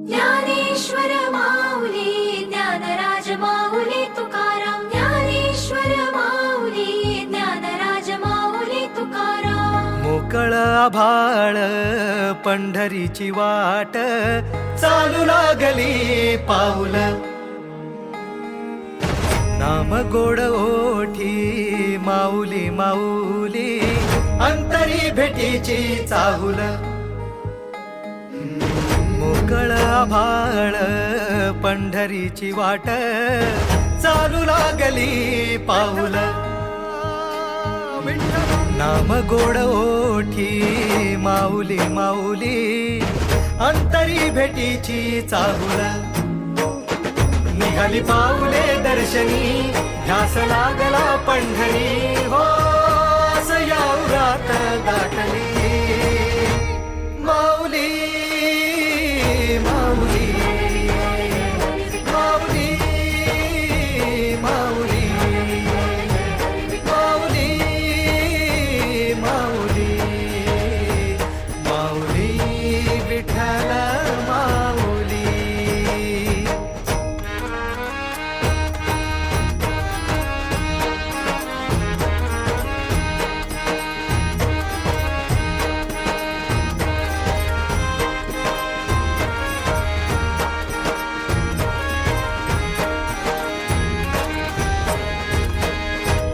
ज्ञानेश्वर माऊली ज्ञानराज माऊली तुकाराम ज्ञानेश्वर माऊली ज्ञानराज माऊली तुकाराम. मोकळ आभाळ पंढरीची वाट चालू लागली पाऊल नाम गोड ओठी माऊली माऊली अंतरी भेटीची चाहुल मोकळ आभाळ पंढरीची वाट चालू लागली पाऊल नाम गोड ओठी माऊली माऊली अंतरी भेटीची चाहुल निघाली पाऊले दर्शनी ध्यास लागला पंढरी हो याउरात गाठली माऊली माऊली माऊली माऊली माऊली माऊली माऊली विठ्ठल माऊली.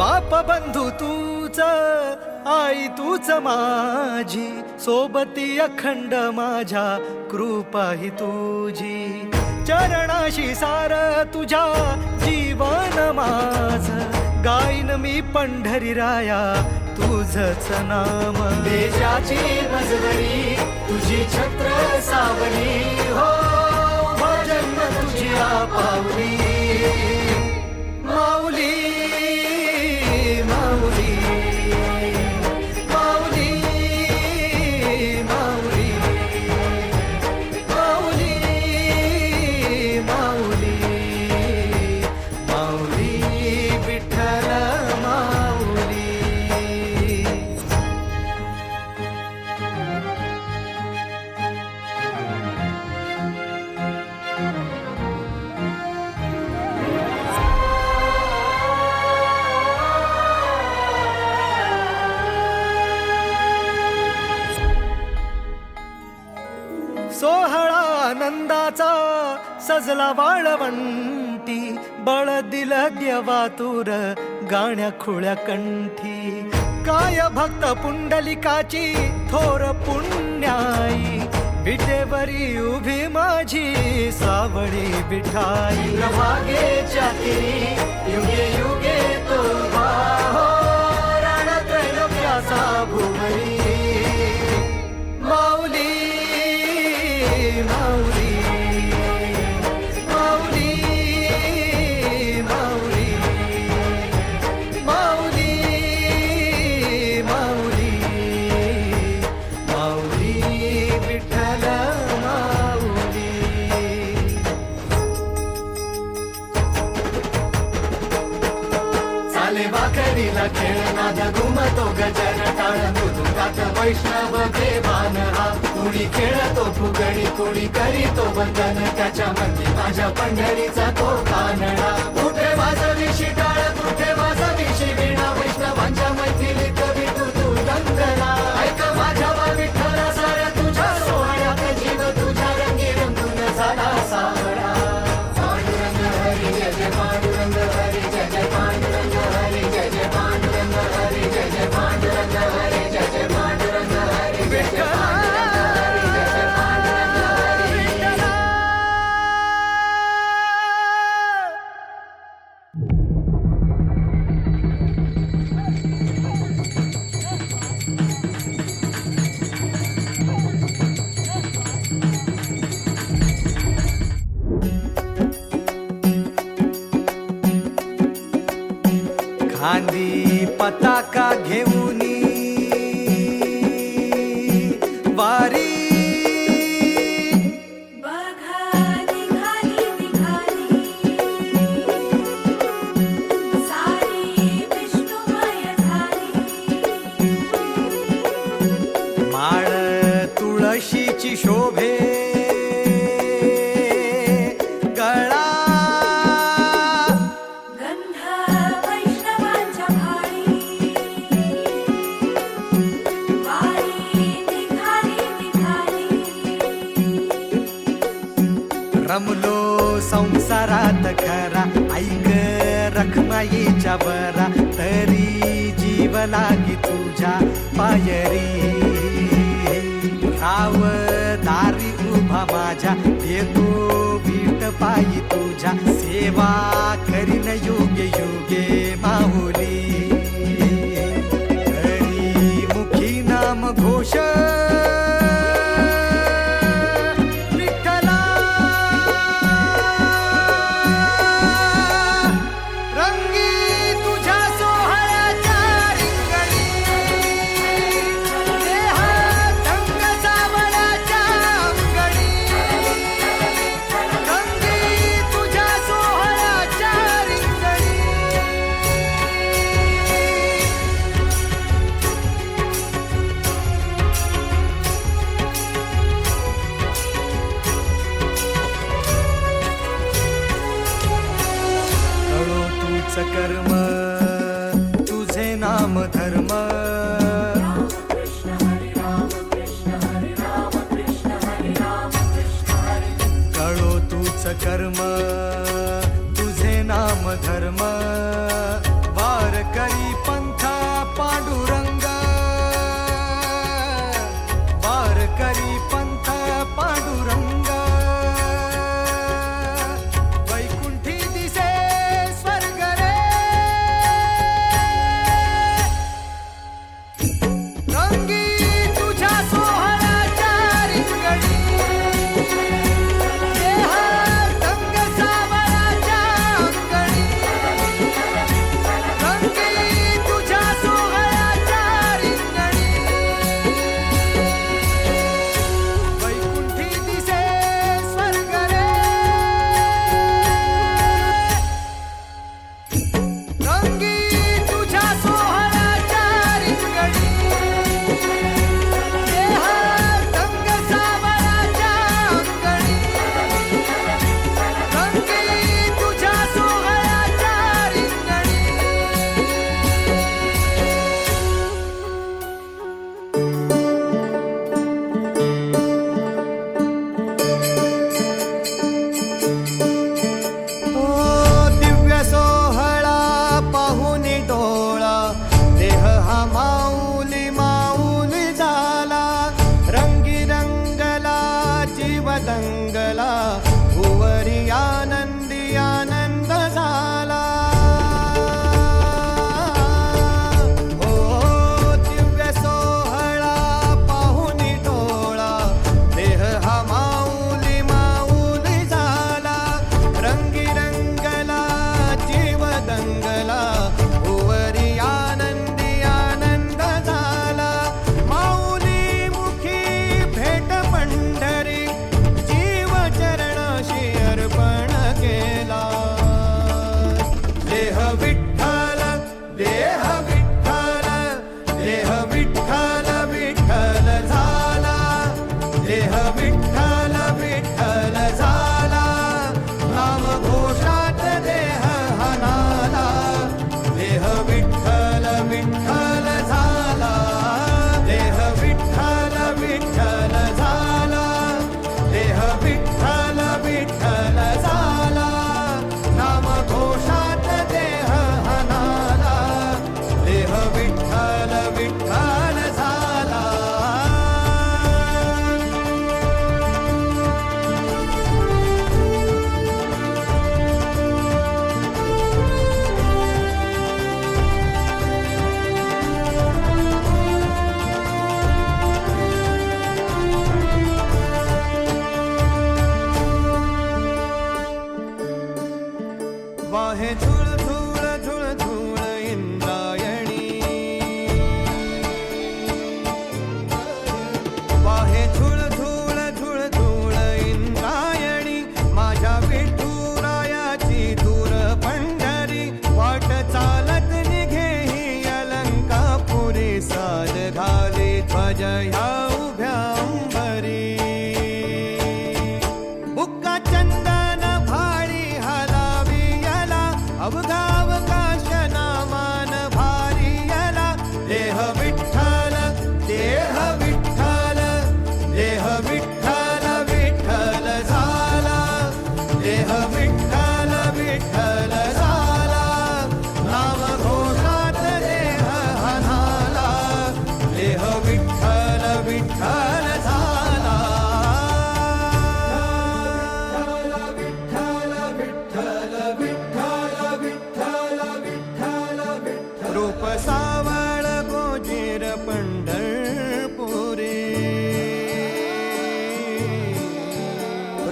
बाप बंधू तूच आई तूच माझी सोबती अखंड माझ्या कृपा ही तुझी चरणाशी सार तुझ्या जीवन माझ गाईन मी पंढरी राया तुझच नाम देशाची मजवरी तुझी छत्र सावली हो भजन तुझ्या पावली माऊली माऊली माऊली माऊली माऊली माऊली माऊली विठ्ठल माऊली. सोहळा आनंदाचा सजला वाळवंटी बळ दिलं देवा तूर गाण्या खुळ्या कंठी काय भक्त पुंडलिकाची थोर पुण्याई विटेवरी उभी माझी सावळी विठाई भागेच्या तिरी युगे युगे तो हो रणत्रैलोक्याचा भुवरी माऊली माऊली माऊली माऊली माऊली माऊली माऊली विठ्ठल माऊली. चाले वाकरीला खेळ नाद घुमतो गजर टाळ मृदुकात वैष्णव देवान हा कुणी खेळतो फुगडी कुणी करीतो वंदन त्याच्या मध्ये माझ्या पंढरीचा तो कानडा कुठे वाजवी शिटाळ कुठे वाजवी शिवीणा वैष्णवांच्या मैथिलीत विठू तू वंदना ऐक माझ्या विठ्ठला साऱ्या तुझ्या सोहळ्यात जीव तुझ्या रंगी रंगून झाला सावळा पांडुरंग हरी जय जय पांडुरंग हरी जय जय पांडुरंग हरी जय जय पांडुरंग हरी जय जय पांडुरंग हरी जय जय पांडुरंग हरी जय जय खांदी पताका घेऊनी वारी बघा निघाली निघाली सारी विष्णुमय झाली माळ तुळशीची शोभे रमलो संसारात खरा, ऐक रखमाईच्या बरा, तरी जीव लागी तुझ्या पायरी. राव दारी उभा माझ्या, येतो वीट पायी तुझ्या, सेवा करीन योगे योगे माऊली. हरी मुखी नाम घोष कर्म तुझे नाम धर्म. कळो तूच कर्म तुझे नाम धर्म. वार करी पंथ पांडुरंग, वार करी पंथ पांडुरंग. दंगला भुवरी आनंदी आनंद झाला. हो दिव्य सोहळा पाहुनी डोळा, देह हा माऊली माऊली झाला. रंगी रंगला जीव दंगला, भुवरी आनंदी आनंद झाला. माऊली मुखी भेट पंढरी,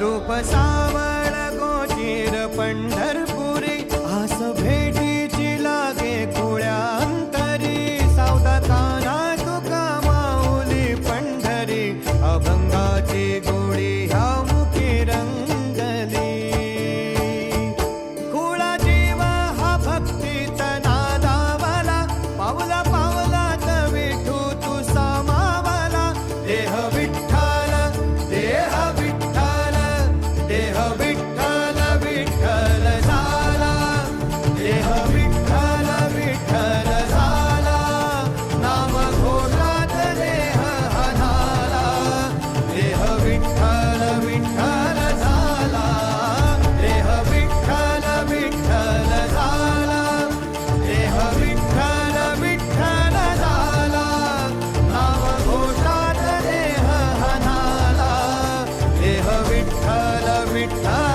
रूप सावळ गोचीर पंढरपुरी आस भेटीची लागे कुळ्या अंतरी सावता काना तुका माऊली पंढरी अभंगाची गोडी ह्या मुखी रंगली कुळा जीव हा भक्तीत नादावला पावला पावलात विठू तू सामावला देह विठ्ठल देह विठ्ठल देह विठ्ठल विठ्ठल झाला देह विठ्ठल विठ्ठल झाला नाम घोषात देह हनाला देह विठ्ठल विठ्ठल झाला देह विठ्ठल विठ्ठल झाला देह विठ्ठल विठ्ठल झाला नाम घोषात देह हनाला देह विठ्ठल विठ्ठल